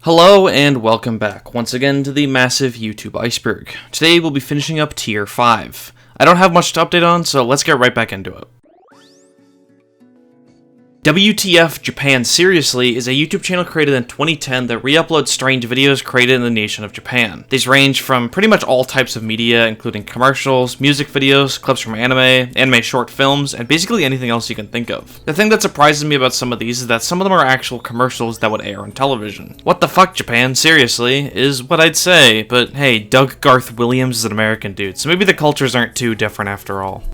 Hello and welcome back once again to the massive YouTube Iceberg. Today we'll be finishing up Tier 5. I don't have much to update on, so let's get right back into it. WTF Japan Seriously is a YouTube channel created in 2010 that re-uploads strange videos created in the nation of Japan. These range from pretty much all types of media, including commercials, music videos, clips from anime short films, and basically anything else you can think of. The thing that surprises me about some of these is that some of them are actual commercials that would air on television. What the fuck, Japan? Seriously, is what I'd say, but hey, Doug Garth Williams is an American dude, so maybe the cultures aren't too different after all.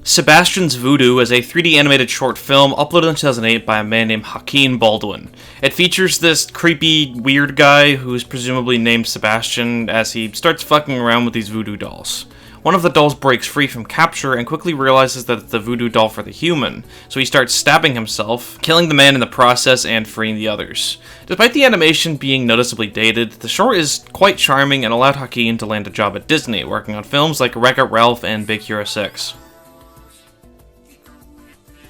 Sebastian's Voodoo is a 3D animated short film uploaded in 2008 by a man named Hakeem Baldwin. It features this creepy, weird guy who's presumably named Sebastian as he starts fucking around with these voodoo dolls. One of the dolls breaks free from capture and quickly realizes that it's the voodoo doll for the human, so he starts stabbing himself, killing the man in the process and freeing the others. Despite the animation being noticeably dated, the short is quite charming and allowed Hakeem to land a job at Disney, working on films like Wreck-It Ralph and Big Hero 6.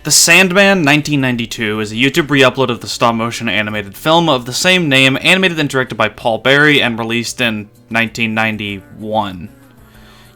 The Sandman 1992 is a YouTube re-upload of the stop-motion animated film of the same name, animated and directed by Paul Berry and released in 1991.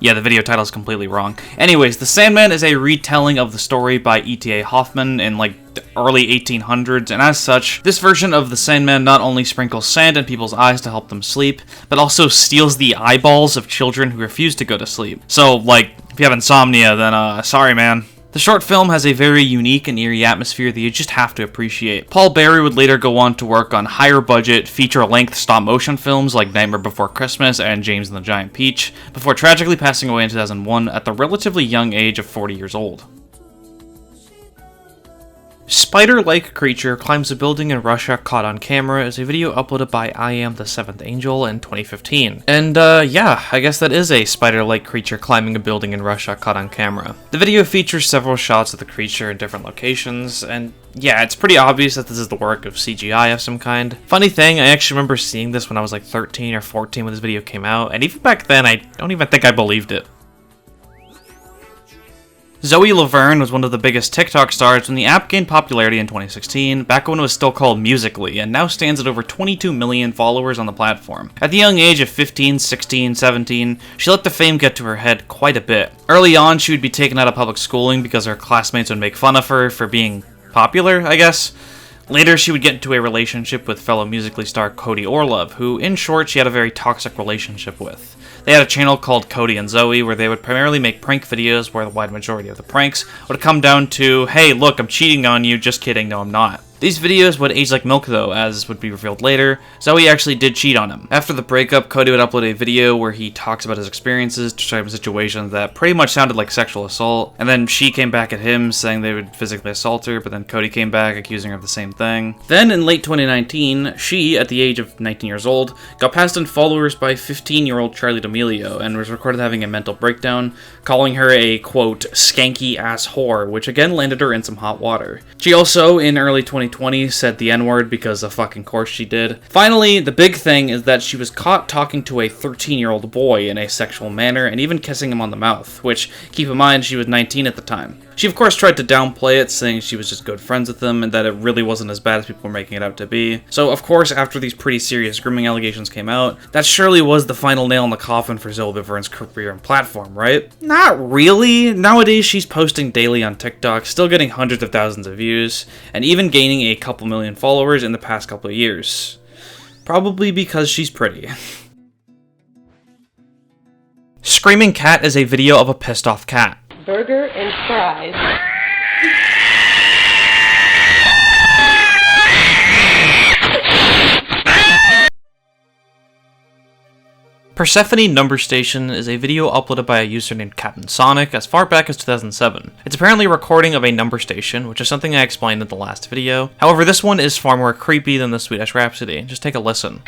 Yeah, the video title is completely wrong. Anyways, The Sandman is a retelling of the story by E.T.A. Hoffman in the early 1800s, and as such, this version of The Sandman not only sprinkles sand in people's eyes to help them sleep, but also steals the eyeballs of children who refuse to go to sleep. So, if you have insomnia, then sorry man. The short film has a very unique and eerie atmosphere that you just have to appreciate. Paul Berry would later go on to work on higher budget, feature-length stop-motion films like Nightmare Before Christmas and James and the Giant Peach, before tragically passing away in 2001 at the relatively young age of 40 years old. Spider-like creature climbs a building in Russia caught on camera is a video uploaded by I Am the Seventh Angel in 2015. And yeah, I guess that is a spider-like creature climbing a building in Russia caught on camera. The video features several shots of the creature in different locations, and yeah, it's pretty obvious that this is the work of CGI of some kind. Funny thing, I actually remember seeing this when I was 13 or 14 when this video came out, and even back then I don't even think I believed it. Zoe LaVerne was one of the biggest TikTok stars when the app gained popularity in 2016, back when it was still called Musical.ly, and now stands at over 22 million followers on the platform. At the young age of 15, 16, 17, she let the fame get to her head quite a bit. Early on, she would be taken out of public schooling because her classmates would make fun of her for being popular, I guess. Later, she would get into a relationship with fellow Musical.ly star Cody Orlove, who, in short, she had a very toxic relationship with. They had a channel called Cody and Zoe where they would primarily make prank videos where the wide majority of the pranks would come down to, hey look, I'm cheating on you, just kidding, no I'm not. These videos would age like milk though, as would be revealed later. Zoe actually did cheat on him. After the breakup, Cody would upload a video where he talks about his experiences, describing situations that pretty much sounded like sexual assault, and then she came back at him saying they would physically assault her, but then Cody came back accusing her of the same thing. Then in late 2019, she, at the age of 19 years old, got passed in followers by 15-year-old Charlie D'Amelio and was recorded having a mental breakdown, calling her a, quote, skanky ass whore, which again landed her in some hot water. She also, in early 2020, said the N-word because of fucking course she did. Finally, the big thing is that she was caught talking to a 13-year-old boy in a sexual manner and even kissing him on the mouth, which, keep in mind, she was 19 at the time. She of course tried to downplay it, saying she was just good friends with him and that it really wasn't as bad as people were making it out to be. So of course, after these pretty serious grooming allegations came out, that surely was the final nail in the coffin for Zoe LaVerne's career and platform, right? Not really. Nowadays, she's posting daily on TikTok, still getting hundreds of thousands of views, and even gaining a couple million followers in the past couple of years. Probably because she's pretty. Screaming Cat is a video of a pissed off cat. Burger and fries. Persephone Number Station is a video uploaded by a user named Captain Sonic as far back as 2007. It's apparently a recording of a number station, which is something I explained in the last video. However, this one is far more creepy than the Swedish Rhapsody. Just take a listen.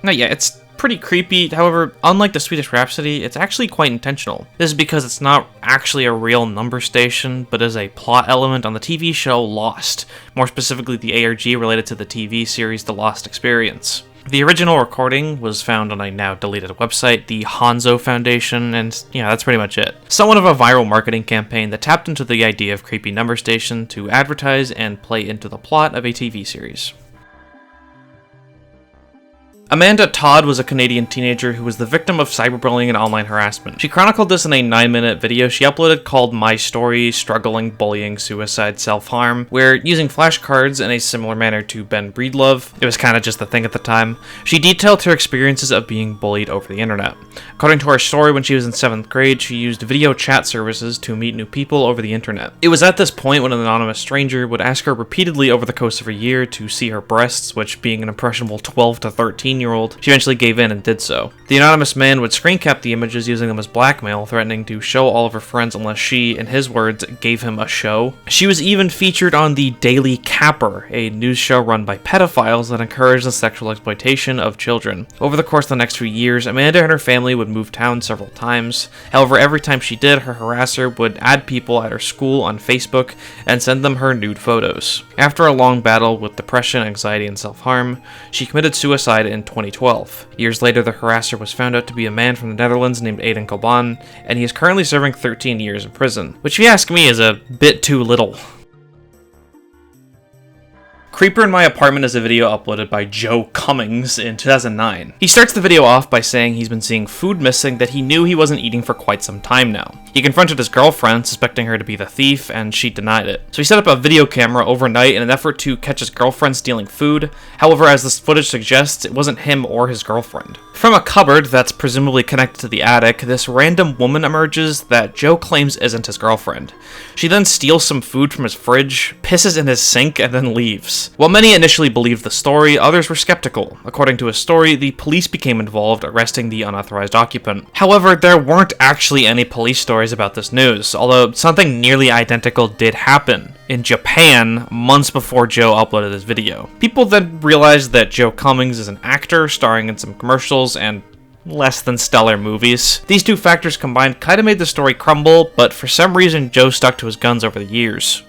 Now yeah, it's pretty creepy. However, unlike the Swedish Rhapsody, it's actually quite intentional. This is because it's not actually a real number station, but is a plot element on the TV show Lost, more specifically the ARG related to the TV series The Lost Experience. The original recording was found on a now deleted website, the Hanzo Foundation, and yeah, that's pretty much it. Somewhat of a viral marketing campaign that tapped into the idea of creepy number station to advertise and play into the plot of a TV series. Amanda Todd was a Canadian teenager who was the victim of cyberbullying and online harassment. She chronicled this in a 9-minute video she uploaded called My Story, Struggling, Bullying, Suicide, Self-Harm, where, using flashcards in a similar manner to Ben Breedlove, it was kinda just the thing at the time, she detailed her experiences of being bullied over the internet. According to her story, when she was in 7th grade, she used video chat services to meet new people over the internet. It was at this point when an anonymous stranger would ask her repeatedly over the course of a year to see her breasts, which, being an impressionable 12 to 13-year-old, she eventually gave in and did so. The anonymous man would screen cap the images using them as blackmail, threatening to show all of her friends unless she, in his words, gave him a show. She was even featured on the Daily Capper, a news show run by pedophiles that encouraged the sexual exploitation of children. Over the course of the next few years, Amanda and her family would move town several times. However, every time she did, her harasser would add people at her school on Facebook and send them her nude photos. After a long battle with depression, anxiety, and self-harm, she committed suicide in 2012. Years later, the harasser was found out to be a man from the Netherlands named Aiden Koban, and he is currently serving 13 years in prison, which if you ask me is a bit too little. Creeper in My Apartment is a video uploaded by Joe Cummings in 2009. He starts the video off by saying he's been seeing food missing that he knew he wasn't eating for quite some time now. He confronted his girlfriend, suspecting her to be the thief, and she denied it. So he set up a video camera overnight in an effort to catch his girlfriend stealing food. However, as this footage suggests, it wasn't him or his girlfriend. From a cupboard that's presumably connected to the attic, this random woman emerges that Joe claims isn't his girlfriend. She then steals some food from his fridge, pisses in his sink, and then leaves. While many initially believed the story, others were skeptical. According to his story, the police became involved, arresting the unauthorized occupant. However, there weren't actually any police stories about this news, although something nearly identical did happen in Japan months before Joe uploaded this video. People then realized that Joe Cummings is an actor starring in some commercials and less than stellar movies. These two factors combined kinda made the story crumble, but for some reason Joe stuck to his guns over the years.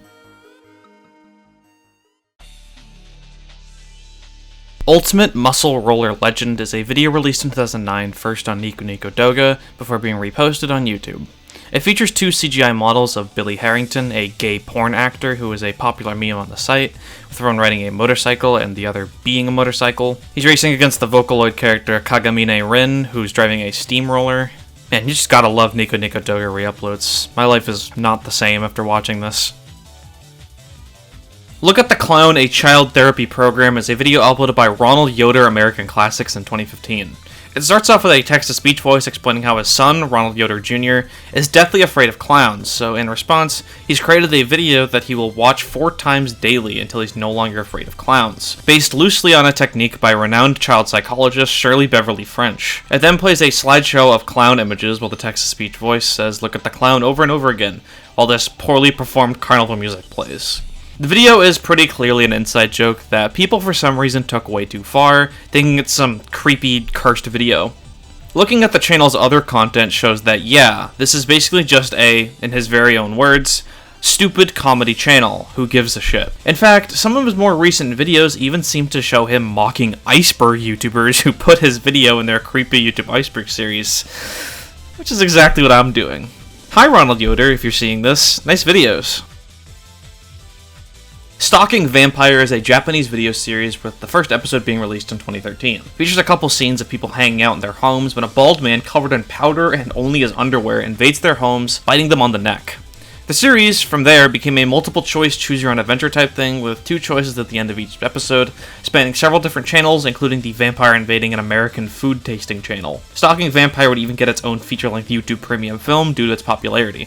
Ultimate Muscle Roller Legend is a video released in 2009, first on Nico Nico Doga, before being reposted on YouTube. It features two CGI models of Billy Harrington, a gay porn actor who is a popular meme on the site, with one riding a motorcycle and the other being a motorcycle. He's racing against the Vocaloid character Kagamine Rin, who's driving a steamroller. Man, you just gotta love Nico Nico Doga re-uploads. My life is not the same after watching this. Look at the Clown, a child therapy program, is a video uploaded by Ronald Yoder American Classics in 2015. It starts off with a text-to-speech voice explaining how his son, Ronald Yoder Jr., is deathly afraid of clowns, so in response, he's created a video that he will watch 4 times daily until he's no longer afraid of clowns, based loosely on a technique by renowned child psychologist Shirley Beverly French. It then plays a slideshow of clown images while the text-to-speech voice says, "Look at the clown," over and over again, while this poorly performed carnival music plays. The video is pretty clearly an inside joke that people for some reason took way too far, thinking it's some creepy, cursed video. Looking at the channel's other content shows that, yeah, this is basically just a, in his very own words, stupid comedy channel, who gives a shit. In fact, some of his more recent videos even seem to show him mocking Iceberg YouTubers who put his video in their creepy YouTube Iceberg series, which is exactly what I'm doing. Hi Ronald Yoder, if you're seeing this, nice videos. Stalking Vampire is a Japanese video series with the first episode being released in 2013. It features a couple scenes of people hanging out in their homes when a bald man covered in powder and only his underwear invades their homes, biting them on the neck. The series, from there, became a multiple-choice choose-your-own-adventure type thing with 2 choices at the end of each episode, spanning several different channels, including the Vampire Invading an American Food Tasting channel. Stalking Vampire would even get its own feature-length YouTube premium film due to its popularity.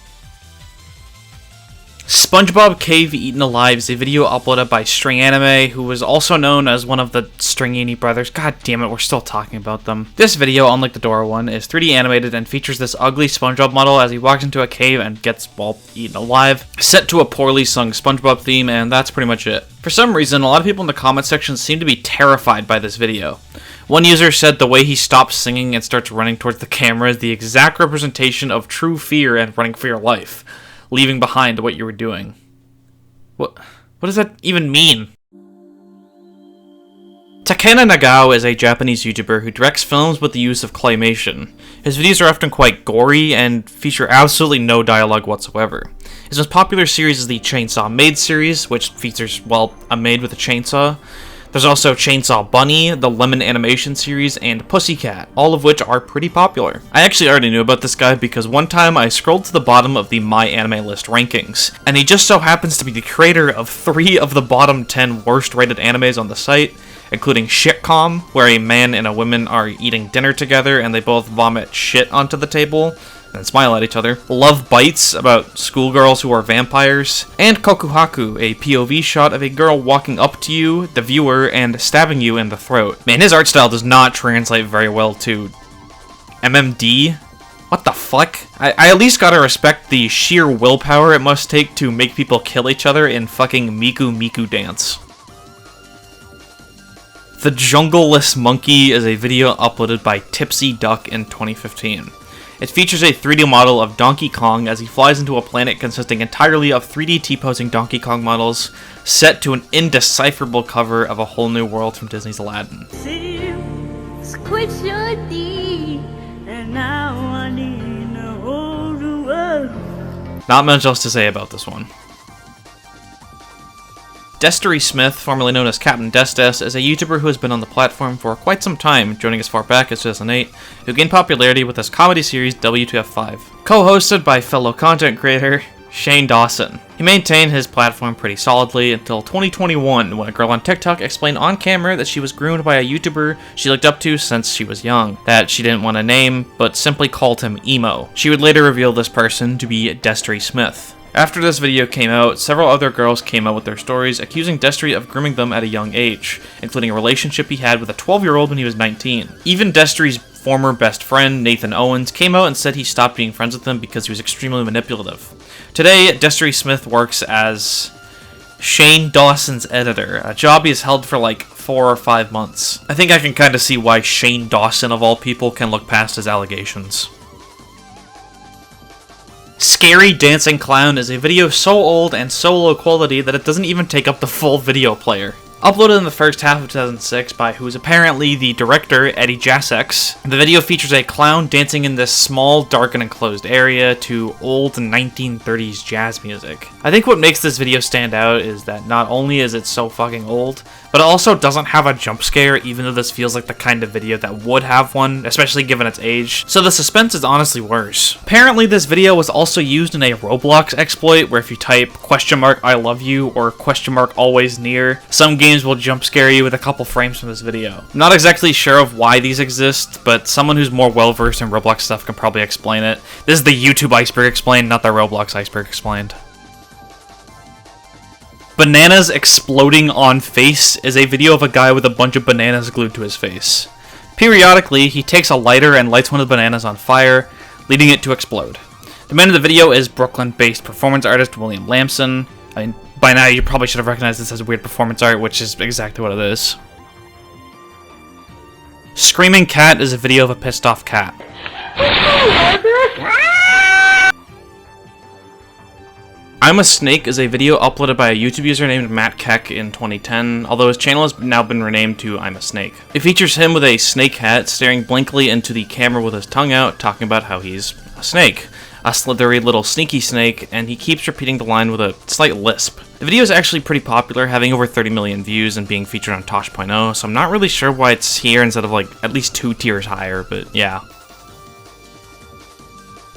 Spongebob Cave Eaten Alive is a video uploaded by String Anime, who was also known as one of the Stringini brothers. God damn it, we're still talking about them. This video, unlike the Dora one, is 3D animated and features this ugly SpongeBob model as he walks into a cave and gets, well, eaten alive, set to a poorly sung SpongeBob theme, and that's pretty much it. For some reason, a lot of people in the comment section seem to be terrified by this video. One user said the way he stops singing and starts running towards the camera is the exact representation of true fear and running for your life, leaving behind what you were doing. What does that even mean? Takena Nagao is a Japanese YouTuber who directs films with the use of claymation. His videos are often quite gory and feature absolutely no dialogue whatsoever. His most popular series is the Chainsaw Maid series, which features, well, a maid with a chainsaw. There's also Chainsaw Bunny, the Lemon Animation series, and Pussycat, all of which are pretty popular. I actually already knew about this guy because one time I scrolled to the bottom of the My Anime List rankings, and he just so happens to be the creator of 3 of the bottom 10 worst rated animes on the site, including Shitcom, where a man and a woman are eating dinner together and they both vomit shit onto the table and smile at each other. Love Bites, about schoolgirls who are vampires. And Kokuhaku, a POV shot of a girl walking up to you, the viewer, and stabbing you in the throat. Man, his art style does not translate very well to MMD. What the fuck? I at least gotta respect the sheer willpower it must take to make people kill each other in fucking Miku Miku Dance. The Jungleless Monkey is a video uploaded by Tipsy Duck in 2015. It features a 3D model of Donkey Kong as he flies into a planet consisting entirely of 3D T-posing Donkey Kong models, set to an indecipherable cover of A Whole New World from Disney's Aladdin. Not much else to say about this one. Destery Smith, formerly known as Captain Destes, is a YouTuber who has been on the platform for quite some time, joining as far back as 2008, who gained popularity with his comedy series WTF5, co-hosted by fellow content creator Shane Dawson. He maintained his platform pretty solidly until 2021, when a girl on TikTok explained on camera that she was groomed by a YouTuber she looked up to since she was young, that she didn't want to name, but simply called him Emo. She would later reveal this person to be Destery Smith. After this video came out, several other girls came out with their stories accusing Destery of grooming them at a young age, including a relationship he had with a 12-year-old when he was 19. Even Destery's former best friend, Nathan Owens, came out and said he stopped being friends with him because he was extremely manipulative. Today, Destery Smith works as Shane Dawson's editor, a job he has held for like 4 or 5 months. I think I can kinda see why Shane Dawson, of all people, can look past his allegations. Scary Dancing Clown is a video so old and so low quality that it doesn't even take up the full video player. Uploaded in the first half of 2006 by who is apparently the director, Eddie Jaseks, the video features a clown dancing in this small, dark and enclosed area to old 1930s jazz music. I think what makes this video stand out is that not only is it so fucking old, but it also doesn't have a jump scare, even though this feels like the kind of video that would have one, especially given its age, so the suspense is honestly worse. Apparently this video was also used in a Roblox exploit, where if you type "I love you" or "always near," some games will jump scare you with a couple frames from this video. I'm not exactly sure of why these exist, but someone who's more well-versed in Roblox stuff can probably explain it. This is the YouTube Iceberg explained, not the Roblox Iceberg explained. Bananas Exploding on Face is a video of a guy with a bunch of bananas glued to his face. Periodically, he takes a lighter and lights one of the bananas on fire, leading it to explode. The man in the video is Brooklyn-based performance artist William Lamson. I mean, by now you probably should have recognized this as weird performance art, which is exactly what it is. Screaming Cat is a video of a pissed off cat. I'm a Snake is a video uploaded by a YouTube user named Matt Keck in 2010, although his channel has now been renamed to I'm a Snake. It features him with a snake hat staring blankly into the camera with his tongue out, talking about how he's a snake. A slithery little sneaky snake, and he keeps repeating the line with a slight lisp. The video is actually pretty popular, having over 30 million views and being featured on Tosh.0, so I'm not really sure why it's here instead of like at least 2 tiers higher, but yeah.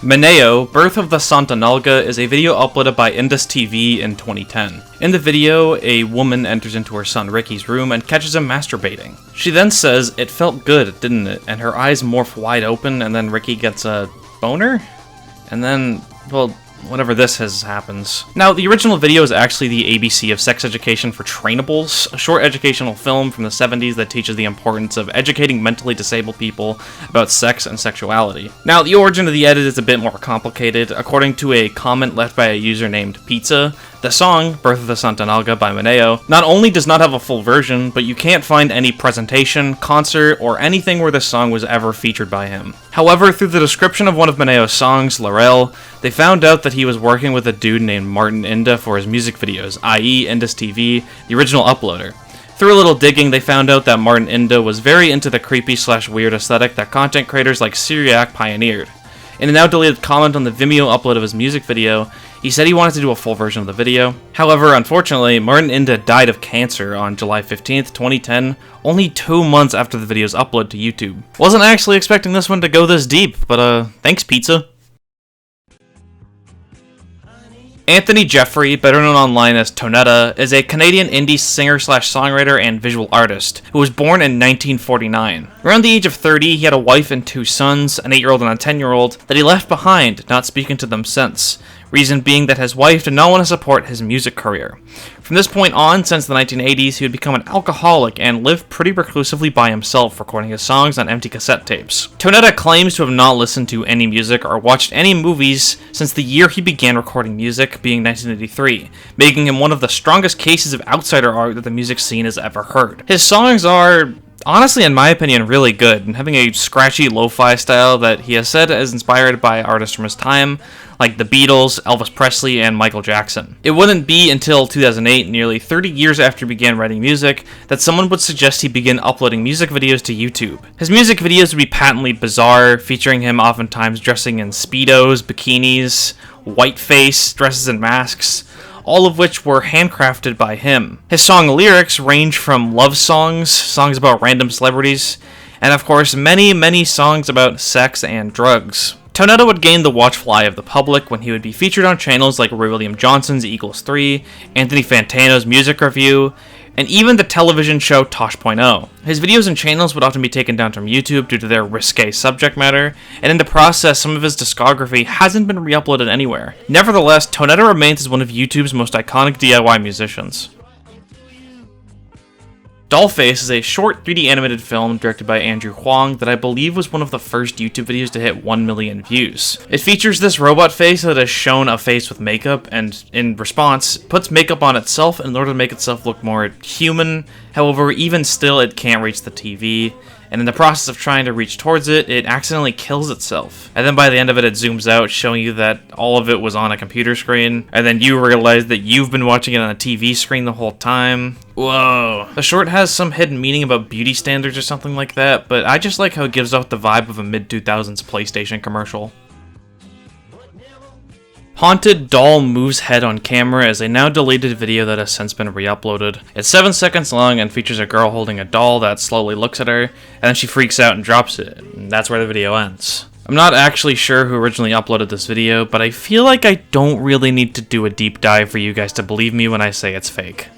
Mineo, Birth of the Santa Nalga, is a video uploaded by Indus TV in 2010. In the video, a woman enters into her son Ricky's room and catches him masturbating. She then says, "It felt good, didn't it?" And her eyes morph wide open, and then Ricky gets a boner? And then, well, whatever this happens. Now, the original video is actually the ABC of Sex Education for Trainables, a short educational film from the 70s that teaches the importance of educating mentally disabled people about sex and sexuality. Now, the origin of the edit is a bit more complicated. According to a comment left by a user named Pizza, the song, Birth of the Santa Nalga by Mineo, not only does not have a full version, but you can't find any presentation, concert, or anything where the song was ever featured by him. However, through the description of one of Mineo's songs, Laurel, they found out that he was working with a dude named Martin Inda for his music videos, i.e. Indus TV, the original uploader. Through a little digging, they found out that Martin Inda was very into the creepy/weird aesthetic that content creators like Syriac pioneered. In a now deleted comment on the Vimeo upload of his music video, he said he wanted to do a full version of the video. However, unfortunately, Martin Inda died of cancer on July 15th, 2010, only 2 months after the video's upload to YouTube. Wasn't actually expecting this one to go this deep, but thanks pizza. Anthony Jeffrey, better known online as Tonetta, is a Canadian indie singer/songwriter and visual artist who was born in 1949. Around the age of 30, he had a wife and 2 sons, an 8-year-old and a 10-year-old, that he left behind, not speaking to them since. Reason being that his wife did not want to support his music career. From this point on, since the 1980s, he would become an alcoholic and live pretty reclusively by himself, recording his songs on empty cassette tapes. Tonetta claims to have not listened to any music or watched any movies since the year he began recording music, being 1983, making him one of the strongest cases of outsider art that the music scene has ever heard. His songs are, honestly, in my opinion, really good, and having a scratchy lo-fi style that he has said is inspired by artists from his time, like the Beatles, Elvis Presley, and Michael Jackson. It wouldn't be until 2008, nearly 30 years after he began writing music, that someone would suggest he begin uploading music videos to YouTube. His music videos would be patently bizarre, featuring him oftentimes dressing in Speedos, bikinis, whiteface, dresses and masks, all of which were handcrafted by him. His song lyrics range from love songs, songs about random celebrities, and of course many, many songs about sex and drugs. Tonetta would gain the watchful eye of the public when he would be featured on channels like Roy William Johnson's Eagles 3, Anthony Fantano's Music Review, and even the television show Tosh.0. His videos and channels would often be taken down from YouTube due to their risque subject matter, and in the process, some of his discography hasn't been re-uploaded anywhere. Nevertheless, Tonetta remains as one of YouTube's most iconic DIY musicians. Dollface is a short 3D animated film directed by Andrew Huang that I believe was one of the first YouTube videos to hit 1 million views. It features this robot face that is shown a face with makeup, and in response, puts makeup on itself in order to make itself look more human. However, even still, it can't reach the TV, and in the process of trying to reach towards it, it accidentally kills itself. And then by the end of it, it zooms out, showing you that all of it was on a computer screen, and then you realize that you've been watching it on a TV screen the whole time. Whoa. The short has some hidden meaning about beauty standards or something like that, but I just like how it gives off the vibe of a mid-2000s PlayStation commercial. Haunted doll moves head on camera is a now deleted video that has since been re-uploaded. It's 7 seconds long and features a girl holding a doll that slowly looks at her, and then she freaks out and drops it, and that's where the video ends. I'm not actually sure who originally uploaded this video, but I feel like I don't really need to do a deep dive for you guys to believe me when I say it's fake.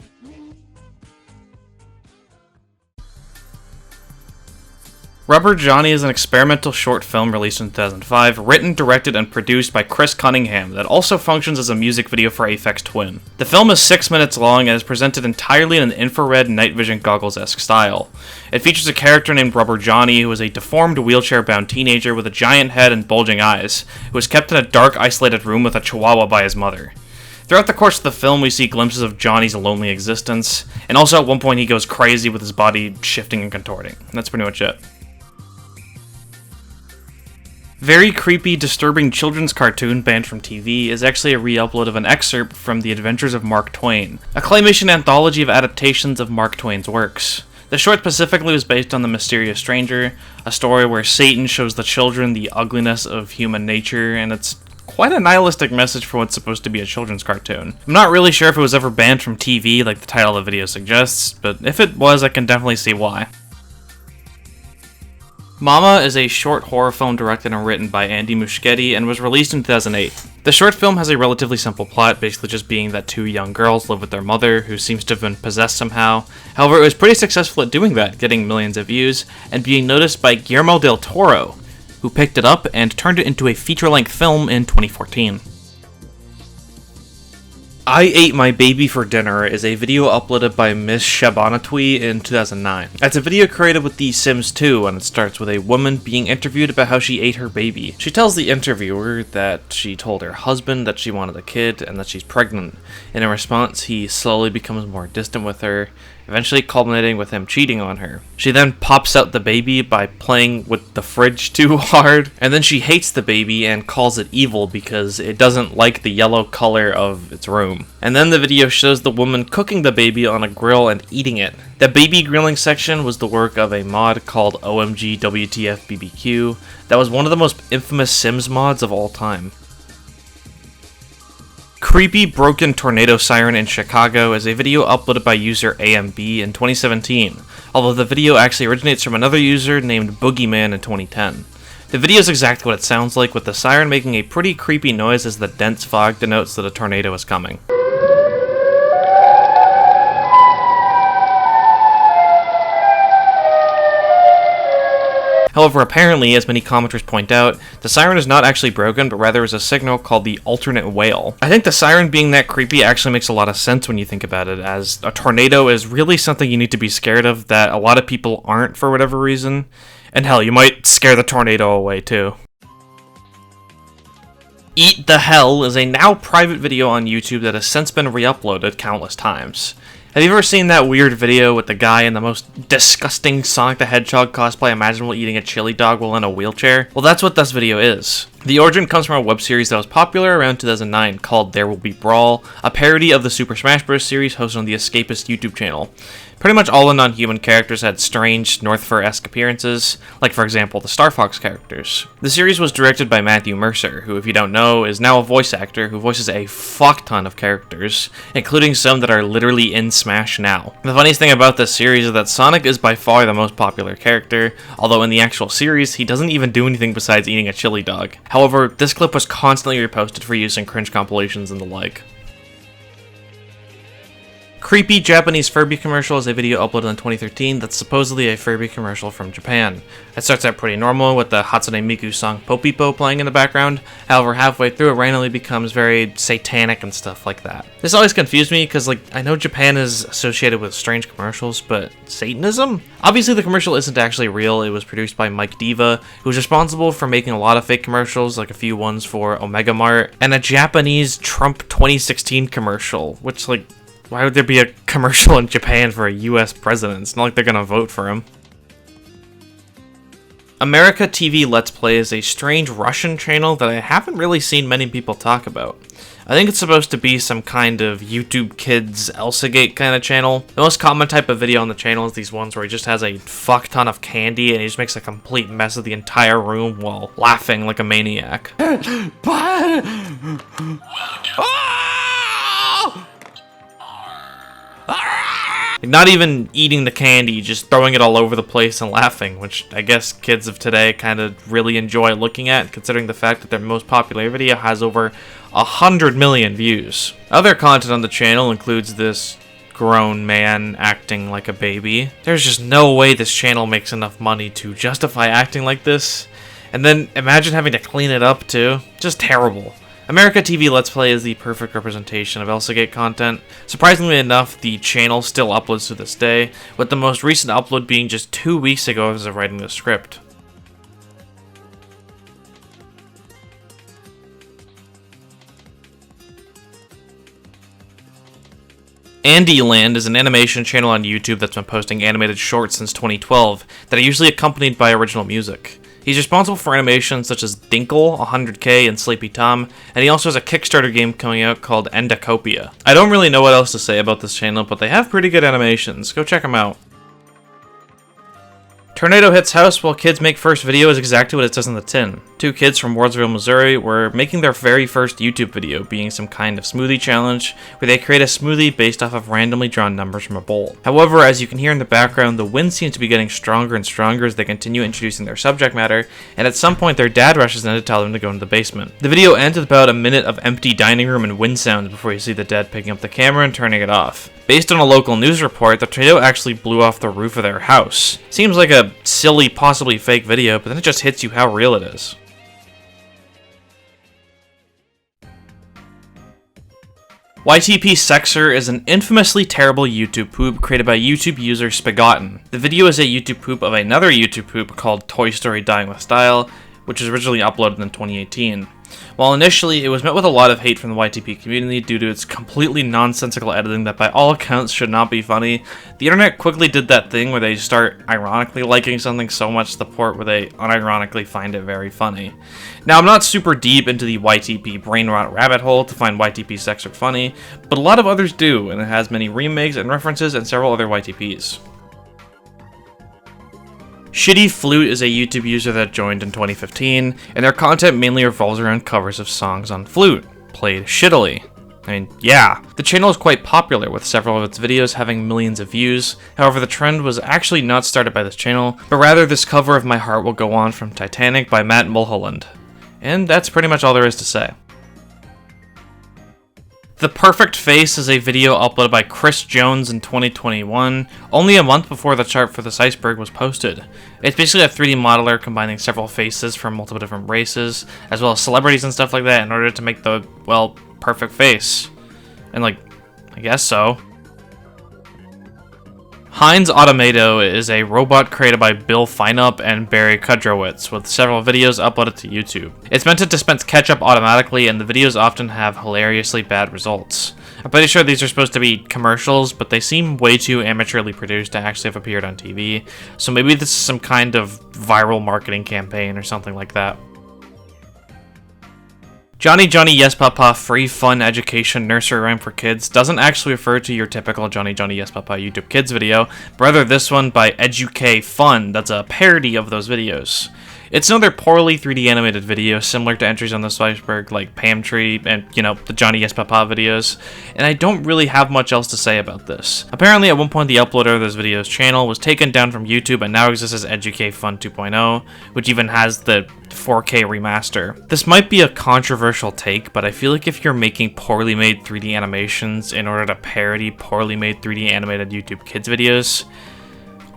Rubber Johnny is an experimental short film released in 2005, written, directed, and produced by Chris Cunningham that also functions as a music video for Aphex Twin. The film is 6 minutes long and is presented entirely in an infrared night vision goggles-esque style. It features a character named Rubber Johnny who is a deformed wheelchair-bound teenager with a giant head and bulging eyes, who is kept in a dark, isolated room with a chihuahua by his mother. Throughout the course of the film, we see glimpses of Johnny's lonely existence, and also at one point he goes crazy with his body shifting and contorting. That's pretty much it. Very creepy, disturbing children's cartoon banned from TV is actually a re-upload of an excerpt from The Adventures of Mark Twain, a claymation anthology of adaptations of Mark Twain's works. The short specifically was based on The Mysterious Stranger, a story where Satan shows the children the ugliness of human nature, and it's quite a nihilistic message for what's supposed to be a children's cartoon. I'm not really sure if it was ever banned from TV like the title of the video suggests, but if it was, I can definitely see why. Mama is a short horror film directed and written by Andy Muschietti and was released in 2008. The short film has a relatively simple plot, basically just being that 2 young girls live with their mother, who seems to have been possessed somehow. However, it was pretty successful at doing that, getting millions of views, and being noticed by Guillermo del Toro, who picked it up and turned it into a feature-length film in 2014. I Ate My Baby for Dinner is a video uploaded by Miss Shabanatwi in 2009. It's a video created with The Sims 2, and it starts with a woman being interviewed about how she ate her baby. She tells the interviewer that she told her husband that she wanted a kid and that she's pregnant. In response, he slowly becomes more distant with her. eventually culminating with him cheating on her. She then pops out the baby by playing with the fridge too hard, and then she hates the baby and calls it evil because it doesn't like the yellow color of its room. And then the video shows the woman cooking the baby on a grill and eating it. The baby grilling section was the work of a mod called OMG WTF BBQ that was one of the most infamous Sims mods of all time. Creepy Broken Tornado Siren in Chicago is a video uploaded by user AMB in 2017, although the video actually originates from another user named Boogeyman in 2010. The video is exactly what it sounds like, with the siren making a pretty creepy noise as the dense fog denotes that a tornado is coming. However, apparently, as many commenters point out, the siren is not actually broken, but rather is a signal called the alternate wail. I think the siren being that creepy actually makes a lot of sense when you think about it, as a tornado is really something you need to be scared of that a lot of people aren't for whatever reason. And hell, you might scare the tornado away too. Eat the Hell is a now private video on YouTube that has since been re-uploaded countless times. Have you ever seen that weird video with the guy in the most disgusting Sonic the Hedgehog cosplay imaginable eating a chili dog while in a wheelchair? Well, that's what this video is. The origin comes from a web series that was popular around 2009 called There Will Be Brawl, a parody of the Super Smash Bros. Series hosted on the Escapist YouTube channel. Pretty much all the non-human characters had strange North Fur-esque appearances, like for example the Star Fox characters. The series was directed by Matthew Mercer, who if you don't know is now a voice actor who voices a fuck ton of characters, including some that are literally in Smash now. The funniest thing about this series is that Sonic is by far the most popular character, although in the actual series he doesn't even do anything besides eating a chili dog. However, this clip was constantly reposted for use in cringe compilations and the like. Creepy Japanese Furby commercial is a video uploaded in 2013 that's supposedly a Furby commercial from Japan. It starts out pretty normal with the Hatsune Miku song Popipo playing in the background, however halfway through it randomly becomes very satanic and stuff like that. This always confused me because I know Japan is associated with strange commercials, but Satanism? Obviously the commercial isn't actually real, it was produced by Mike Diva, who was responsible for making a lot of fake commercials, like a few ones for Omega Mart, and a Japanese Trump 2016 commercial, which why would there be a commercial in Japan for a US president? It's not like they're gonna vote for him. America TV Let's Play is a strange Russian channel that I haven't really seen many people talk about. I think it's supposed to be some kind of YouTube Kids Elsagate kind of channel. The most common type of video on the channel is these ones where he just has a fuck ton of candy and he just makes a complete mess of the entire room while laughing like a maniac. Not even eating the candy, just throwing it all over the place and laughing, which I guess kids of today kind of really enjoy looking at, considering the fact that their most popular video has over 100 million views. Other content on the channel includes this grown man acting like a baby. There's just no way this channel makes enough money to justify acting like this. And then imagine having to clean it up too. Just terrible. America TV Let's Play is the perfect representation of Elsagate content. Surprisingly enough, the channel still uploads to this day, with the most recent upload being just 2 weeks ago as of writing the script. Andyland is an animation channel on YouTube that's been posting animated shorts since 2012 that are usually accompanied by original music. He's responsible for animations such as Dinkle, 100K, and Sleepy Tom, and he also has a Kickstarter game coming out called Endacopia. I don't really know what else to say about this channel, but they have pretty good animations. Go check them out. Tornado hits house while kids make first video is exactly what it says in the tin. Two kids from Wardsville, Missouri were making their very first YouTube video, being some kind of smoothie challenge, where they create a smoothie based off of randomly drawn numbers from a bowl. However, as you can hear in the background, the wind seems to be getting stronger and stronger as they continue introducing their subject matter, and at some point their dad rushes in to tell them to go into the basement. The video ends with about a minute of empty dining room and wind sounds before you see the dad picking up the camera and turning it off. Based on a local news report, the tornado actually blew off the roof of their house. Seems like a silly, possibly fake video, but then it just hits you how real it is. YTP Sexer is an infamously terrible YouTube poop created by YouTube user Spigotten. The video is a YouTube poop of another YouTube poop called Toy Story Dying with Style, which was originally uploaded in 2018. While initially it was met with a lot of hate from the YTP community due to its completely nonsensical editing that by all accounts should not be funny, the internet quickly did that thing where they start ironically liking something so much to the point where they unironically find it very funny. Now, I'm not super deep into the YTP brain rot rabbit hole to find YTP Sexer funny, but a lot of others do, and it has many remakes and references and several other YTPs. Shitty Flute is a YouTube user that joined in 2015, and their content mainly revolves around covers of songs on flute, played shittily. I mean, yeah. The channel is quite popular, with several of its videos having millions of views. However, the trend was actually not started by this channel, but rather this cover of My Heart Will Go On from Titanic by Matt Mulholland. And that's pretty much all there is to say. The Perfect Face is a video uploaded by Chris Jones in 2021, only a month before the chart for this Iceberg was posted. It's basically a 3D modeler combining several faces from multiple different races, as well as celebrities and stuff like that in order to make the, well, perfect face. And like, I guess so. Heinz Automato is a robot created by Bill Feinup and Barry Kudrowitz, with several videos uploaded to YouTube. It's meant to dispense ketchup automatically, and the videos often have hilariously bad results. I'm pretty sure these are supposed to be commercials, but they seem way too amateurly produced to actually have appeared on TV, so maybe this is some kind of viral marketing campaign or something like that. Johnny Johnny Yes Papa Free Fun Education Nursery Rhyme for Kids doesn't actually refer to your typical Johnny Johnny Yes Papa YouTube Kids video, but rather this one by Educate Fun that's a parody of those videos. It's another poorly 3D animated video similar to entries on this Iceberg like Pam Tree and, you know, the Johnny Yes Papa videos, and I don't really have much else to say about this. Apparently at one point the uploader of this video's channel was taken down from YouTube and now exists as Educate Fun 2.0, which even has the 4K remaster. This might be a controversial take, but I feel like if you're making poorly made 3D animations in order to parody poorly made 3D animated YouTube Kids videos,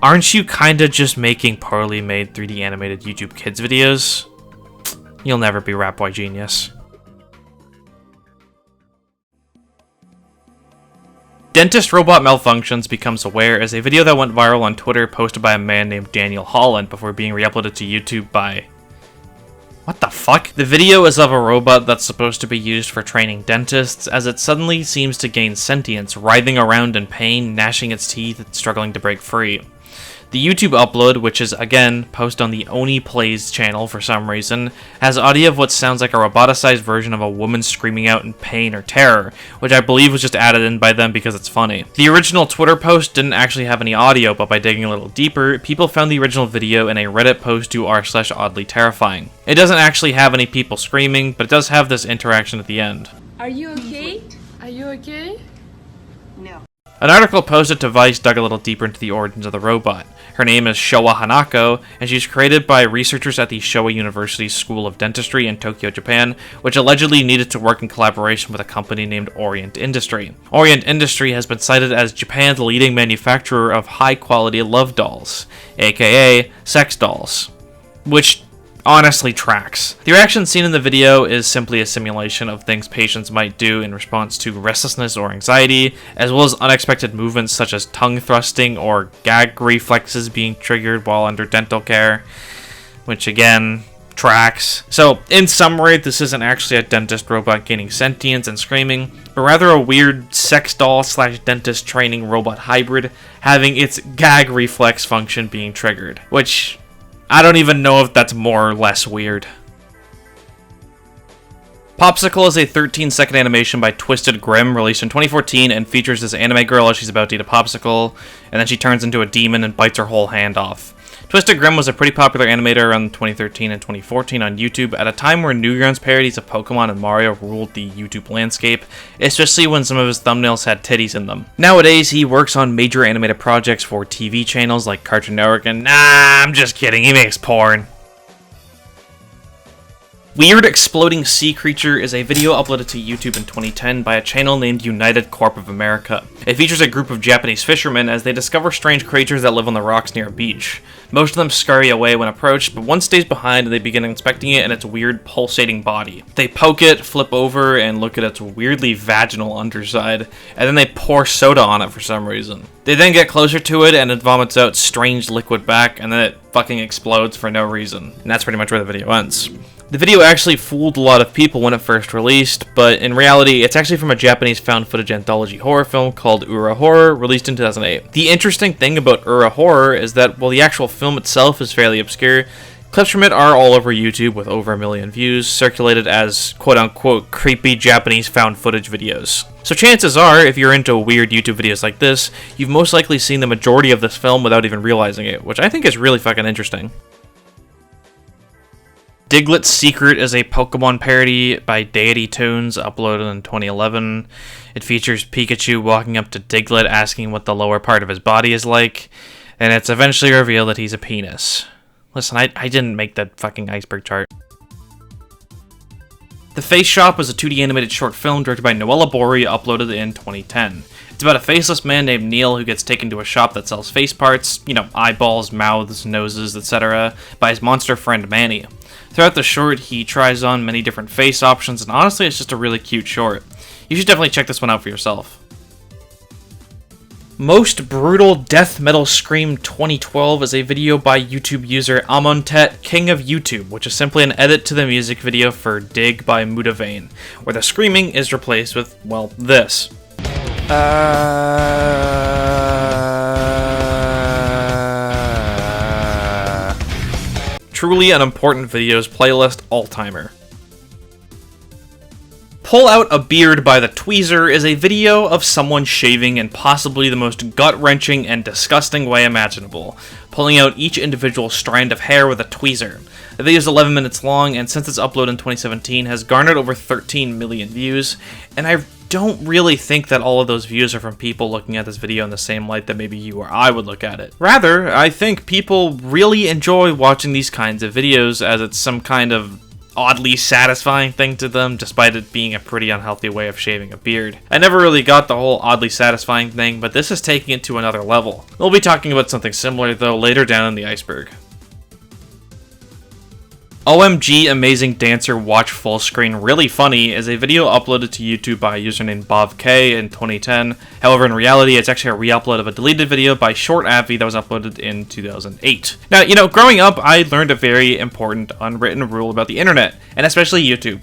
aren't you kinda just making poorly made 3D animated YouTube Kids videos? You'll never be Rap Boy Genius. Dentist Robot Malfunctions Becomes Aware is a video that went viral on Twitter posted by a man named Daniel Holland before being re-uploaded to YouTube by... what the fuck? The video is of a robot that's supposed to be used for training dentists, as it suddenly seems to gain sentience, writhing around in pain, gnashing its teeth, and struggling to break free. The YouTube upload, which is again posted on the Oni Plays channel for some reason, has audio of what sounds like a roboticized version of a woman screaming out in pain or terror, which I believe was just added in by them because it's funny. The original Twitter post didn't actually have any audio, but by digging a little deeper, people found the original video in a Reddit post to r/oddly terrifying. It doesn't actually have any people screaming, but it does have this interaction at the end. Are you okay? Are you okay? No. An article posted to Vice dug a little deeper into the origins of the robot. Her name is Showa Hanako, and she's created by researchers at the Showa University School of Dentistry in Tokyo, Japan, which allegedly needed to work in collaboration with a company named Orient Industry. Orient Industry has been cited as Japan's leading manufacturer of high-quality love dolls, aka sex dolls, which honestly tracks. The reaction seen in the video is simply a simulation of things patients might do in response to restlessness or anxiety, as well as unexpected movements such as tongue thrusting or gag reflexes being triggered while under dental care, which again, tracks. So, in summary, this isn't actually a dentist robot gaining sentience and screaming, but rather a weird sex doll / dentist training robot hybrid having its gag reflex function being triggered, which I don't even know if that's more or less weird. Popsicle is a 13-second animation by Twisted Grimm, released in 2014, and features this anime girl as she's about to eat a popsicle, and then she turns into a demon and bites her whole hand off. Twisted Grimm was a pretty popular animator around 2013 and 2014 on YouTube at a time where Newgrounds parodies of Pokemon and Mario ruled the YouTube landscape, especially when some of his thumbnails had titties in them. Nowadays, he works on major animated projects for TV channels like Cartoon Network and I'm just kidding, he makes porn. Weird Exploding Sea Creature is a video uploaded to YouTube in 2010 by a channel named United Corp of America. It features a group of Japanese fishermen as they discover strange creatures that live on the rocks near a beach. Most of them scurry away when approached, but one stays behind and they begin inspecting it and its weird pulsating body. They poke it, flip over, and look at its weirdly vaginal underside, and then they pour soda on it for some reason. They then get closer to it and it vomits out strange liquid back, and then it fucking explodes for no reason. And that's pretty much where the video ends. The video actually fooled a lot of people when it first released, but in reality, it's actually from a Japanese found footage anthology horror film called Ura Horror, released in 2008. The interesting thing about Ura Horror is that while the actual film itself is fairly obscure, clips from it are all over YouTube with over 1 million views, circulated as quote-unquote creepy Japanese found footage videos. So chances are, if you're into weird YouTube videos like this, you've most likely seen the majority of this film without even realizing it, which I think is really fucking interesting. Diglett's Secret is a Pokemon parody by Deity Tunes, uploaded in 2011. It features Pikachu walking up to Diglett asking what the lower part of his body is like, and it's eventually revealed that he's a penis. Listen, I didn't make that fucking iceberg chart. The Face Shop is a 2D animated short film directed by Noella Bori, uploaded in 2010. It's about a faceless man named Neil who gets taken to a shop that sells face parts, eyeballs, mouths, noses, etc., by his monster friend Manny. Throughout the short, he tries on many different face options, and honestly, it's just a really cute short. You should definitely check this one out for yourself. Most Brutal Death Metal Scream 2012 is a video by YouTube user Amontet, King of YouTube, which is simply an edit to the music video for Dig by Mudavayne, where the screaming is replaced with, well, this. Truly an important videos playlist all-timer. Pull Out a Beard by the Tweezer is a video of someone shaving in possibly the most gut-wrenching and disgusting way imaginable, pulling out each individual strand of hair with a tweezer. The video is 11 minutes long, and since its upload in 2017 has garnered over 13 million views, and I don't really think that all of those views are from people looking at this video in the same light that maybe you or I would look at it. Rather, I think people really enjoy watching these kinds of videos as it's some kind of oddly satisfying thing to them, despite it being a pretty unhealthy way of shaving a beard. I never really got the whole oddly satisfying thing, but this is taking it to another level. We'll be talking about something similar though later down in the iceberg. OMG Amazing Dancer Watch Full Screen Really Funny is a video uploaded to YouTube by a user named BobK in 2010. However, in reality, it's actually a re-upload of a deleted video by Short Avi that was uploaded in 2008. Now, growing up, I learned a very important unwritten rule about the internet, and especially YouTube.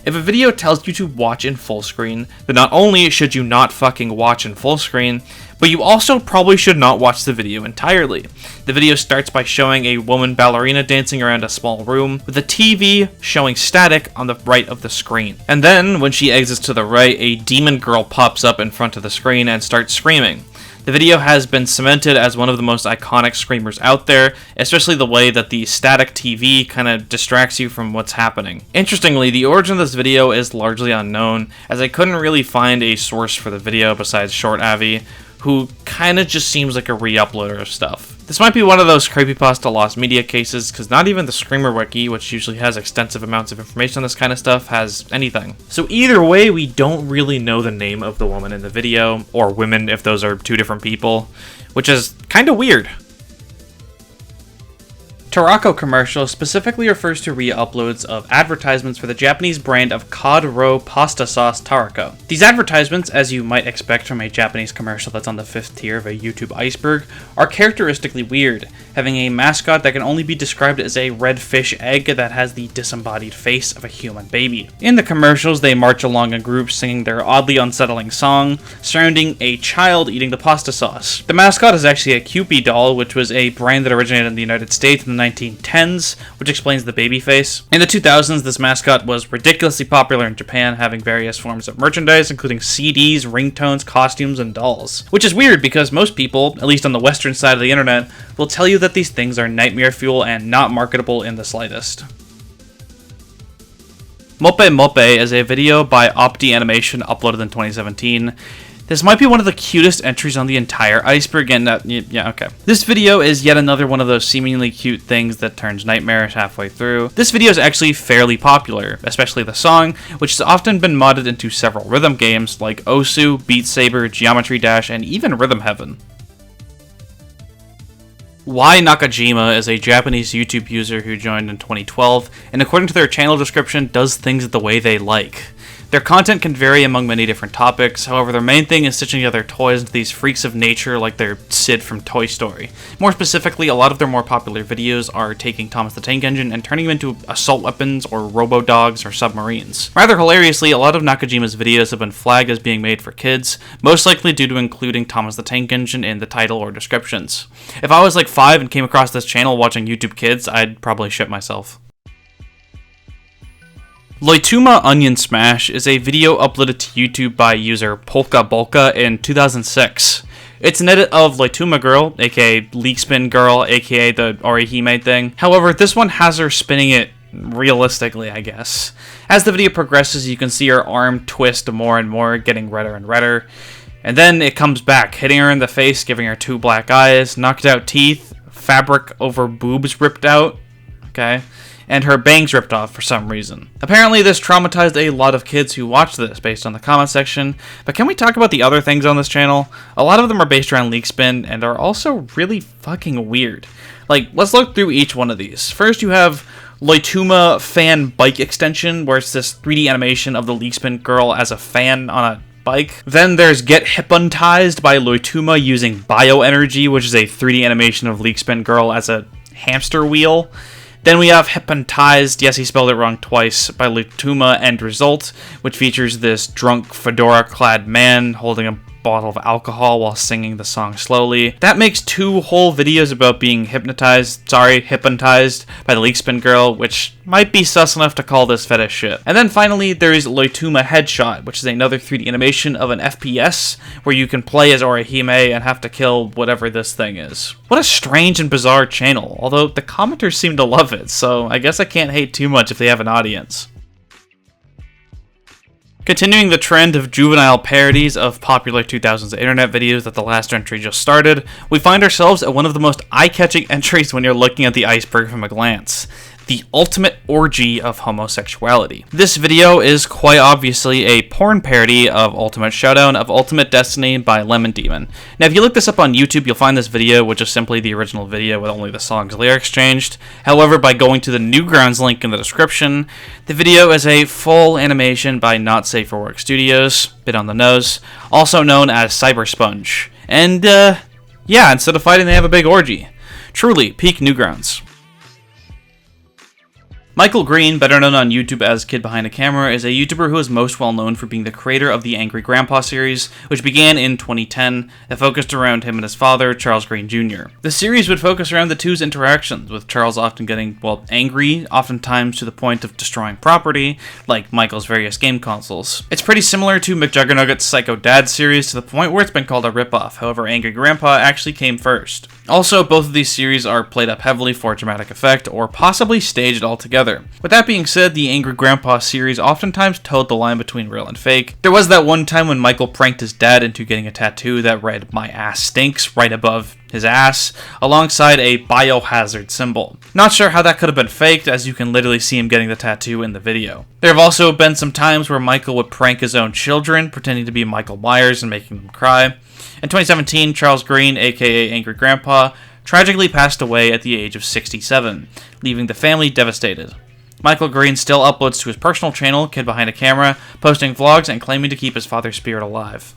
If a video tells you to watch in full screen, then not only should you not fucking watch in full screen, but you also probably should not watch the video entirely. The video starts by showing a woman ballerina dancing around a small room, with a TV showing static on the right of the screen. And then, when she exits to the right, a demon girl pops up in front of the screen and starts screaming. The video has been cemented as one of the most iconic screamers out there, especially the way that the static TV kind of distracts you from what's happening. Interestingly, the origin of this video is largely unknown, as I couldn't really find a source for the video besides Short Avi, who kind of just seems like a re-uploader of stuff. This might be one of those creepypasta lost media cases, because not even the Screamer Wiki, which usually has extensive amounts of information on this kind of stuff, has anything. So either way, we don't really know the name of the woman in the video, or women if those are two different people, which is kind of weird. Tarako commercial specifically refers to re-uploads of advertisements for the Japanese brand of cod roe pasta sauce Tarako. These advertisements, as you might expect from a Japanese commercial that's on the 5th tier of a YouTube iceberg, are characteristically weird, having a mascot that can only be described as a red fish egg that has the disembodied face of a human baby. In the commercials, they march along in groups singing their oddly unsettling song, surrounding a child eating the pasta sauce. The mascot is actually a Kewpie doll, which was a brand that originated in the United States in the 1910s, which explains the baby face. In the 2000s, this mascot was ridiculously popular in Japan, having various forms of merchandise, including CDs, ringtones, costumes, and dolls. Which is weird because most people, at least on the western side of the internet, will tell you that these things are nightmare fuel and not marketable in the slightest. Mope Mope is a video by Opti Animation uploaded in 2017. This might be one of the cutest entries on the entire Iceberg, and yeah, okay. This video is yet another one of those seemingly cute things that turns nightmarish halfway through. This video is actually fairly popular, especially the song, which has often been modded into several rhythm games like Osu, Beat Saber, Geometry Dash, and even Rhythm Heaven. Nakajima is a Japanese YouTube user who joined in 2012, and according to their channel description, does things the way they like. Their content can vary among many different topics, however their main thing is stitching together toys into these freaks of nature like they're Sid from Toy Story. More specifically, a lot of their more popular videos are taking Thomas the Tank Engine and turning them into assault weapons or robo-dogs or submarines. Rather hilariously, a lot of Nakajima's videos have been flagged as being made for kids, most likely due to including Thomas the Tank Engine in the title or descriptions. If I was like 5 and came across this channel watching YouTube Kids, I'd probably shit myself. Loituma Onion Smash is a video uploaded to YouTube by user Polka Bolka in 2006. It's an edit of Loituma Girl, aka Leak Spin Girl, aka the Orihime thing. However, this one has her spinning it realistically, I guess. As the video progresses, you can see her arm twist more and more, getting redder and redder. And then it comes back, hitting her in the face, giving her 2 black eyes, knocked out teeth, fabric over boobs ripped out, okay, and her bangs ripped off for some reason. Apparently this traumatized a lot of kids who watched this based on the comment section, but can we talk about the other things on this channel? A lot of them are based around leak spin and are also really fucking weird. Like, let's look through each one of these. First you have Loituma fan bike extension, where it's this 3D animation of the leak spin girl as a fan on a bike. Then there's Get Hypnotized by Loituma using bioenergy, which is a 3D animation of leak spin girl as a hamster wheel. Then we have Hypnotized, yes he spelled it wrong twice, by Loituma End Result, which features this drunk fedora-clad man holding a bottle of alcohol while singing the song slowly. That makes 2 whole videos about being hypnotized by the leak spin girl, which might be sus enough to call this fetish shit. And then finally, there's Loituma Headshot, which is another 3D animation of an FPS, where you can play as Orihime and have to kill whatever this thing is. What a strange and bizarre channel, although the commenters seem to love it, so I guess I can't hate too much if they have an audience. Continuing the trend of juvenile parodies of popular 2000s internet videos that the last entry just started, we find ourselves at one of the most eye-catching entries when you're looking at the iceberg from a glance. The ultimate orgy of homosexuality. This video is quite obviously a porn parody of Ultimate Showdown of Ultimate Destiny by Lemon Demon. Now if you look this up on YouTube, you'll find this video, which is simply the original video with only the song's lyrics changed. However, by going to the Newgrounds link in the description, the video is a full animation by Not Safe for Work Studios, bit on the nose, also known as Cybersponge. And yeah, instead of fighting they have a big orgy. Truly, peak Newgrounds. Michael Green, better known on YouTube as Kid Behind a Camera, is a YouTuber who is most well known for being the creator of the Angry Grandpa series, which began in 2010 that focused around him and his father, Charles Green Jr. The series would focus around the two's interactions, with Charles often getting, well, angry, oftentimes to the point of destroying property, like Michael's various game consoles. It's pretty similar to McJuggernugget's Psycho Dad series to the point where it's been called a ripoff, however Angry Grandpa actually came first. Also, both of these series are played up heavily for dramatic effect, or possibly staged altogether. With that being said, the Angry Grandpa series oftentimes toed the line between real and fake. There was that one time when Michael pranked his dad into getting a tattoo that read "My ass stinks" right above his ass, alongside a biohazard symbol. Not sure how that could have been faked, as you can literally see him getting the tattoo in the video. There have also been some times where Michael would prank his own children, pretending to be Michael Myers and making them cry. In 2017, Charles Green, aka Angry Grandpa, tragically passed away at the age of 67, leaving the family devastated. Michael Green still uploads to his personal channel, Kid Behind a Camera, posting vlogs and claiming to keep his father's spirit alive.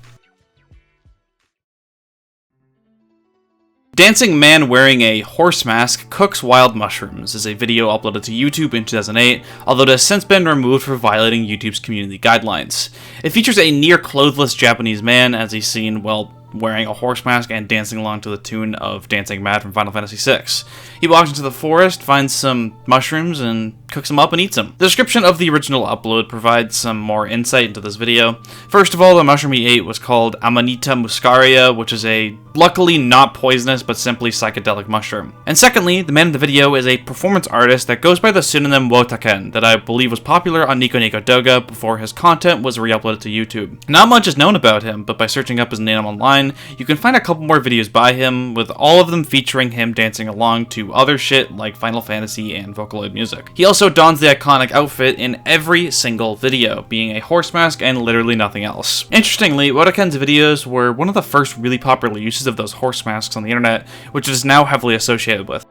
Dancing man wearing a horse mask cooks wild mushrooms is a video uploaded to YouTube in 2008, although it has since been removed for violating YouTube's community guidelines. It features a near clothless Japanese man as he's seen, well, wearing a horse mask and dancing along to the tune of Dancing Mad from Final Fantasy VI. He walks into the forest, finds some mushrooms, and cooks them up and eats them. The description of the original upload provides some more insight into this video. First of all, the mushroom he ate was called Amanita muscaria, which is a luckily not poisonous but simply psychedelic mushroom. And secondly, the man in the video is a performance artist that goes by the pseudonym Wotaken that I believe was popular on Nico Nico Doga before his content was re-uploaded to YouTube. Not much is known about him, but by searching up his name online, you can find a couple more videos by him, with all of them featuring him dancing along to other shit like Final Fantasy and Vocaloid music. He also dons the iconic outfit in every single video, being a horse mask and literally nothing else. Interestingly, Wotaken's videos were one of the first really popular uses of those horse masks on the internet, which it is now heavily associated with.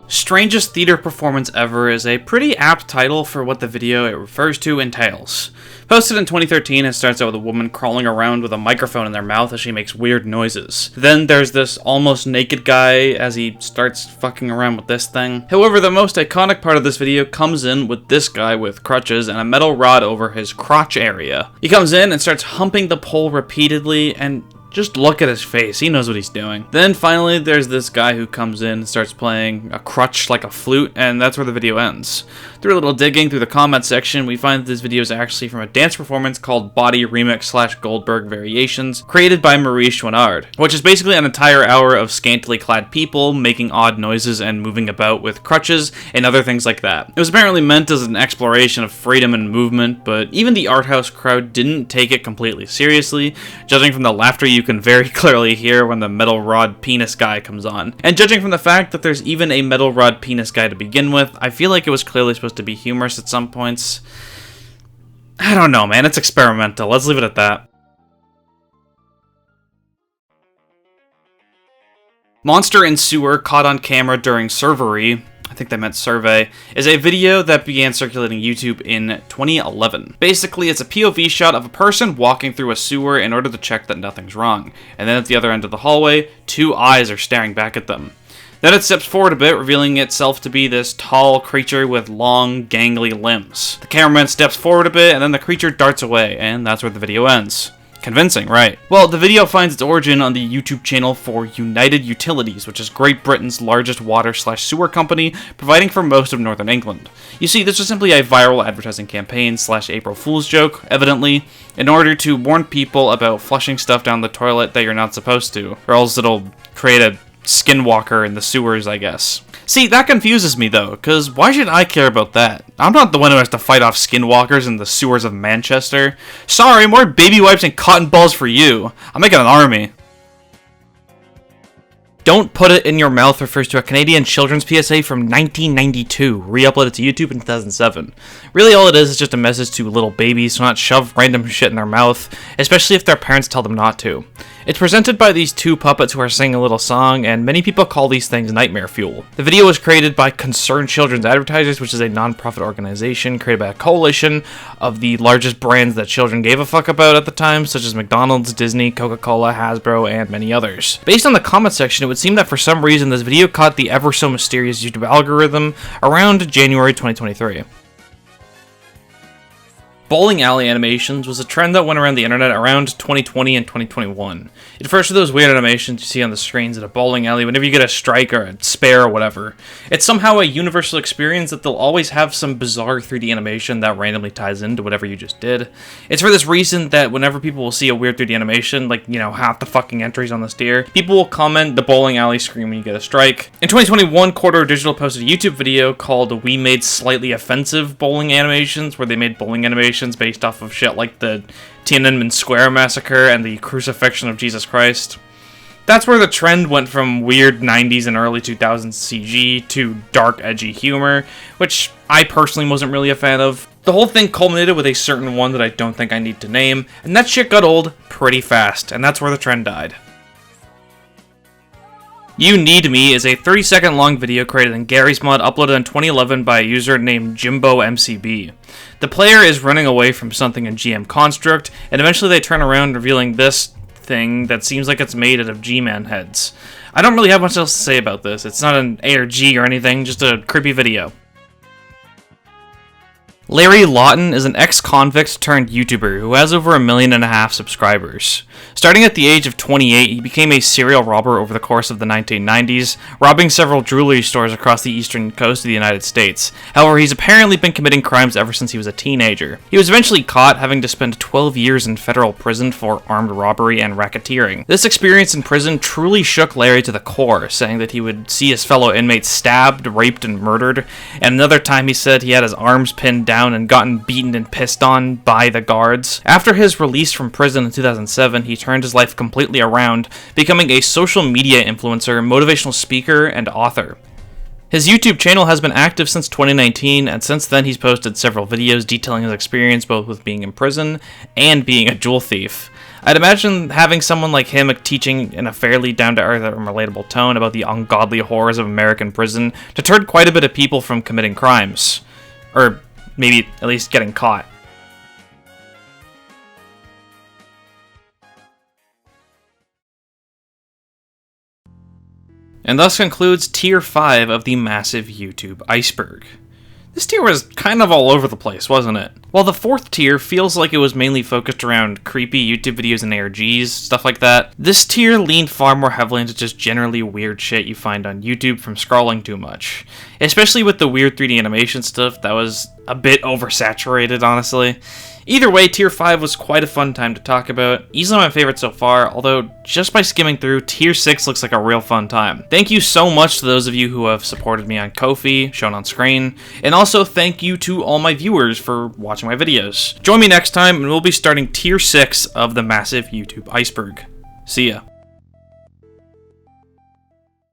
Strangest theater performance ever is a pretty apt title for what the video it refers to entails. Posted in 2013, it starts out with a woman crawling around with a microphone in their mouth as she makes weird noises. Then there's this almost naked guy as he starts fucking around with this thing. However, the most iconic part of this video comes in with this guy with crutches and a metal rod over his crotch area. He comes in and starts humping the pole repeatedly, and just look at his face, he knows what he's doing. Then finally there's this guy who comes in and starts playing a crutch like a flute, and that's where the video ends. Through a little digging through the comment section, we find that this video is actually from a dance performance called Body Remix / Goldberg Variations, created by Marie Chouinard, which is basically an entire hour of scantily clad people making odd noises and moving about with crutches and other things like that. It was apparently meant as an exploration of freedom and movement, but even the art house crowd didn't take it completely seriously, judging from the laughter you can very clearly hear when the metal rod penis guy comes on. And judging from the fact that there's even a metal rod penis guy to begin with, I feel like it was clearly supposed to be humorous at some points. I don't know, man, it's experimental, let's leave it at that. Monster in Sewer caught on camera during Servery, I think they meant survey, is a video that began circulating YouTube in 2011. Basically, it's a POV shot of a person walking through a sewer in order to check that nothing's wrong, and then at the other end of the hallway, two eyes are staring back at them. Then it steps forward a bit, revealing itself to be this tall creature with long, gangly limbs. The cameraman steps forward a bit, and then the creature darts away, and that's where the video ends. Convincing, right? Well, the video finds its origin on the YouTube channel for United Utilities, which is Great Britain's largest water/sewer company, providing for most of Northern England. You see, this was simply a viral advertising campaign / April Fool's joke, evidently, in order to warn people about flushing stuff down the toilet that you're not supposed to, or else it'll create a skinwalker in the sewers, I guess. See, that confuses me though, because why should I care about that? I'm not the one who has to fight off skinwalkers in the sewers of Manchester. Sorry, more baby wipes and cotton balls for you. I'm making an army. Don't Put It in Your Mouth refers to a Canadian children's PSA from 1992, re-uploaded to YouTube in 2007. Really all it is just a message to little babies to not shove random shit in their mouth, especially if their parents tell them not to. It's presented by these two puppets who are singing a little song, and many people call these things nightmare fuel. The video was created by Concerned Children's Advertisers, which is a non-profit organization created by a coalition of the largest brands that children gave a fuck about at the time, such as McDonald's, Disney, Coca-Cola, Hasbro, and many others. Based on the comment section, it would seem that for some reason this video caught the ever so mysterious YouTube algorithm around January 2023. Bowling alley animations was a trend that went around the internet around 2020 and 2021. It refers to those weird animations you see on the screens at a bowling alley whenever you get a strike or a spare or whatever. It's somehow a universal experience that they'll always have some bizarre 3D animation that randomly ties into whatever you just did. It's for this reason that whenever people will see a weird 3D animation, like, you know, half the fucking entries on this tier, people will comment the bowling alley screen when you get a strike. In 2021, Corridor Digital posted a YouTube video called We Made Slightly Offensive Bowling Animations, where they made bowling animations based off of shit like the Tiananmen Square massacre and the crucifixion of Jesus Christ. That's where the trend went from weird 90s and early 2000s CG to dark, edgy humor, which I personally wasn't really a fan of. The whole thing culminated with a certain one that I don't think I need to name, and that shit got old pretty fast, and that's where the trend died. You Need Me is a 30-second long video created in Gary's Mod, uploaded in 2011 by a user named JimboMCB. The player is running away from something in GM Construct, and eventually they turn around revealing this thing that seems like it's made out of G-Man heads. I don't really have much else to say about this. It's not an ARG or anything, just a creepy video. Larry Lawton is an ex-convict turned YouTuber who has over 1.5 million subscribers. Starting at the age of 28, he became a serial robber over the course of the 1990s, robbing several jewelry stores across the eastern coast of the United States. However, he's apparently been committing crimes ever since he was a teenager. He was eventually caught, having to spend 12 years in federal prison for armed robbery and racketeering. This experience in prison truly shook Larry to the core, saying that he would see his fellow inmates stabbed, raped, and murdered, and another time he said he had his arms pinned down and gotten beaten and pissed on by the guards. After his release from prison in 2007, he turned his life completely around, becoming a social media influencer, motivational speaker, and author. His YouTube channel has been active since 2019, and since then he's posted several videos detailing his experience both with being in prison and being a jewel thief. I'd imagine having someone like him teaching in a fairly down-to-earth and relatable tone about the ungodly horrors of American prison deterred quite a bit of people from committing crimes. Or maybe at least getting caught. And thus concludes Tier 5 of the massive YouTube Iceberg. This tier was kind of all over the place, wasn't it? While the 4th tier feels like it was mainly focused around creepy YouTube videos and ARGs, stuff like that, this tier leaned far more heavily into just generally weird shit you find on YouTube from scrolling too much. Especially with the weird 3D animation stuff that was a bit oversaturated, honestly. Either way, Tier 5 was quite a fun time to talk about, easily my favorite so far, although just by skimming through, Tier 6 looks like a real fun time. Thank you so much to those of you who have supported me on Ko-fi, shown on screen, and also thank you to all my viewers for watching my videos. Join me next time and we'll be starting Tier 6 of the massive YouTube Iceberg. See ya.